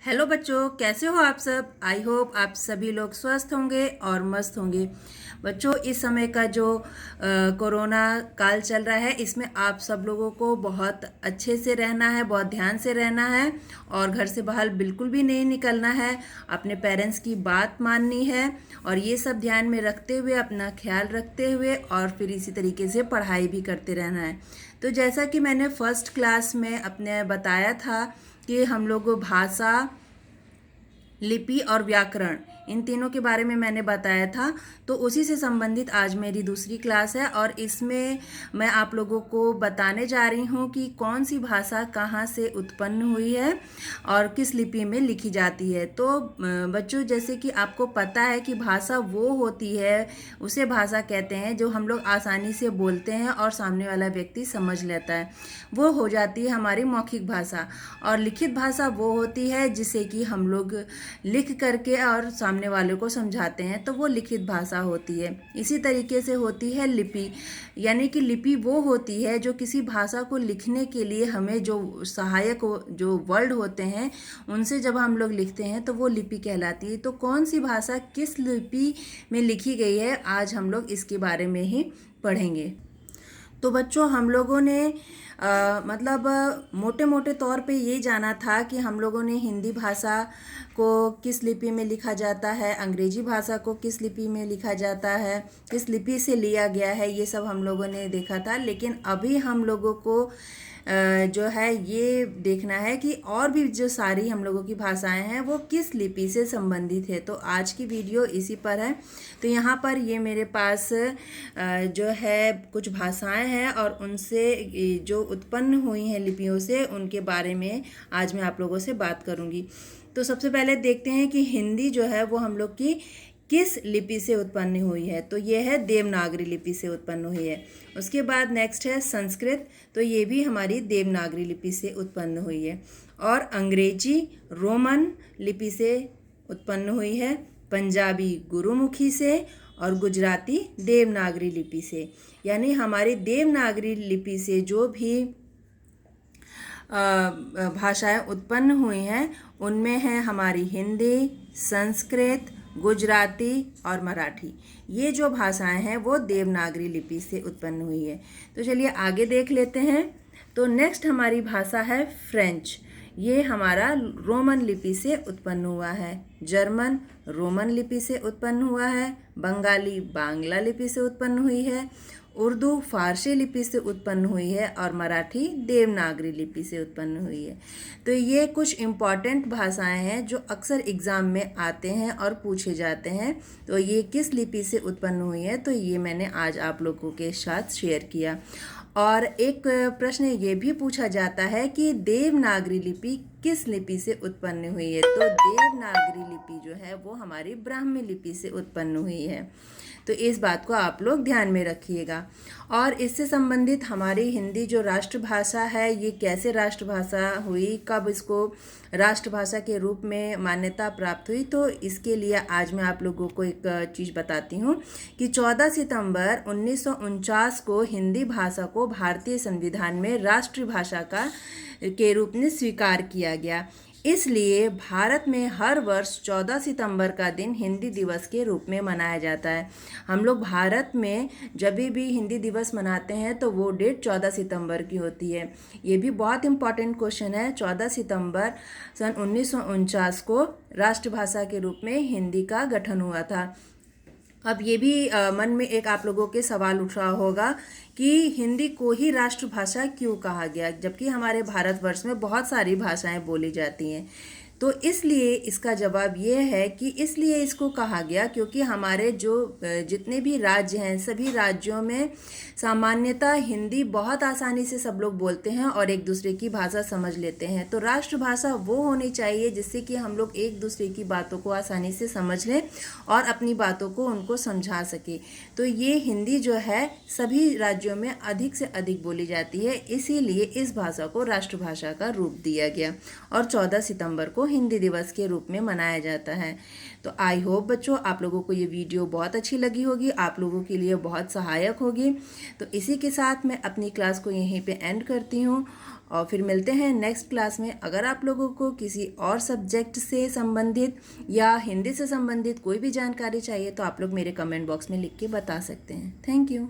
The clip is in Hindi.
हेलो बच्चों, कैसे हो आप सब। आई होप आप सभी लोग स्वस्थ होंगे और मस्त होंगे। बच्चों, इस समय का जो कोरोना काल चल रहा है, इसमें आप सब लोगों को बहुत अच्छे से रहना है, बहुत ध्यान से रहना है और घर से बाहर बिल्कुल भी नहीं निकलना है। अपने पेरेंट्स की बात माननी है और ये सब ध्यान में रखते हुए, अपना ख्याल रखते हुए और फिर इसी तरीके से पढ़ाई भी करते रहना है। तो जैसा कि मैंने फर्स्ट क्लास में अपने बताया था कि हम लोग भाषा, लिपि और व्याकरण, इन तीनों के बारे में मैंने बताया था। तो उसी से संबंधित आज मेरी दूसरी क्लास है और इसमें मैं आप लोगों को बताने जा रही हूँ कि कौन सी भाषा कहाँ से उत्पन्न हुई है और किस लिपि में लिखी जाती है। तो बच्चों, जैसे कि आपको पता है कि भाषा वो होती है, उसे भाषा कहते हैं जो हम लोग आसानी से बोलते हैं और सामने वाला व्यक्ति समझ लेता है, वो हो जाती है हमारी मौखिक भाषा। और लिखित भाषा वो होती है जिसे कि हम लोग लिख करके और सामने वाले को समझाते हैं, तो वो लिखित भाषा होती है। इसी तरीके से होती है लिपि, यानी कि लिपि वो होती है जो किसी भाषा को लिखने के लिए हमें जो सहायक जो वर्ड होते हैं, उनसे जब हम लोग लिखते हैं तो वो लिपि कहलाती है। तो कौन सी भाषा किस लिपि में लिखी गई है, आज हम लोग इसके बारे में ही पढ़ेंगे। तो बच्चों, हम लोगों ने मतलब मोटे मोटे तौर पे ये जाना था कि हम लोगों ने हिंदी भाषा को किस लिपि में लिखा जाता है, अंग्रेजी भाषा को किस लिपि में लिखा जाता है, किस लिपि से लिया गया है, ये सब हम लोगों ने देखा था। लेकिन अभी हम लोगों को जो है ये देखना है कि और भी जो सारी हम लोगों की भाषाएं हैं वो किस लिपि से संबंधित है। तो आज की वीडियो इसी पर है। तो यहाँ पर ये मेरे पास जो है कुछ भाषाएं हैं और उनसे जो उत्पन्न हुई हैं लिपियों से, उनके बारे में आज मैं आप लोगों से बात करूँगी। तो सबसे पहले देखते हैं कि हिंदी जो है वो हम लोग की किस लिपि से उत्पन्न हुई है। तो ये है देवनागरी लिपि से उत्पन्न हुई है। उसके बाद नेक्स्ट है संस्कृत, तो ये भी हमारी देवनागरी लिपि से उत्पन्न हुई है। और अंग्रेजी रोमन लिपि से उत्पन्न हुई है, पंजाबी गुरुमुखी से और गुजराती देवनागरी लिपि से। यानी हमारी देवनागरी लिपि से जो भी भाषाएं उत्पन्न हुई हैं, उनमें है हमारी हिंदी, संस्कृत, गुजराती और मराठी। ये जो भाषाएं हैं वो देवनागरी लिपि से उत्पन्न हुई है। तो चलिए आगे देख लेते हैं। तो नेक्स्ट हमारी भाषा है फ्रेंच। ये हमारा रोमन लिपि से उत्पन्न हुआ है। जर्मन रोमन लिपि से उत्पन्न हुआ है। बंगाली बांग्ला लिपि से उत्पन्न हुई है। उर्दू फारसी लिपि से उत्पन्न हुई है और मराठी देवनागरी लिपि से उत्पन्न हुई है। तो ये कुछ इम्पॉर्टेंट भाषाएं हैं जो अक्सर एग्ज़ाम में आते हैं और पूछे जाते हैं। तो ये किस लिपि से उत्पन्न हुई है, तो ये मैंने आज आप लोगों के साथ शेयर किया। और एक प्रश्न ये भी पूछा जाता है कि देवनागरी लिपि किस लिपि से उत्पन्न हुई है। तो देवनागरी लिपि जो है वो हमारी ब्राह्मी लिपि से उत्पन्न हुई है। तो इस बात को आप लोग ध्यान में रखिएगा। और इससे संबंधित हमारी हिंदी जो राष्ट्रभाषा है, ये कैसे राष्ट्रभाषा हुई, कब इसको राष्ट्रभाषा के रूप में मान्यता प्राप्त हुई, तो इसके लिए आज मैं आप लोगों को एक चीज़ बताती हूँ कि 14 सितंबर 1949 को हिंदी भाषा को भारतीय संविधान में राष्ट्रभाषा के रूप में स्वीकार किया गया। इसलिए भारत में हर वर्ष 14 सितंबर का दिन हिंदी दिवस के रूप में मनाया जाता है। हम लोग भारत में जब भी हिंदी दिवस मनाते हैं तो वो डेट 14 सितंबर की होती है। ये भी बहुत इंपॉर्टेंट क्वेश्चन है। 14 सितंबर सन 1949 को राष्ट्रभाषा के रूप में हिंदी का गठन हुआ था। अब ये भी मन में एक आप लोगों के सवाल उठ रहा होगा कि हिंदी को ही राष्ट्रभाषा क्यों कहा गया, जबकि हमारे भारतवर्ष में बहुत सारी भाषाएं बोली जाती हैं। तो इसलिए इसका जवाब ये है कि इसलिए इसको कहा गया क्योंकि हमारे जो जितने भी राज्य हैं, सभी राज्यों में सामान्यतः हिंदी बहुत आसानी से सब लोग बोलते हैं और एक दूसरे की भाषा समझ लेते हैं। तो राष्ट्रभाषा वो होनी चाहिए जिससे कि हम लोग एक दूसरे की बातों को आसानी से समझ लें और अपनी बातों को उनको समझा सके। तो ये हिंदी जो है सभी राज्यों में अधिक से अधिक बोली जाती है, इसीलिए इस भाषा को राष्ट्रभाषा का रूप दिया गया और 14 सितंबर को हिंदी दिवस के रूप में मनाया जाता है। तो आई होप बच्चों आप लोगों को ये वीडियो बहुत अच्छी लगी होगी, आप लोगों के लिए बहुत सहायक होगी। तो इसी के साथ मैं अपनी क्लास को यहीं पे एंड करती हूँ और फिर मिलते हैं नेक्स्ट क्लास में। अगर आप लोगों को किसी और सब्जेक्ट से संबंधित या हिंदी से संबंधित कोई भी जानकारी चाहिए तो आप लोग मेरे कमेंट बॉक्स में लिख के बता सकते हैं। Thank you.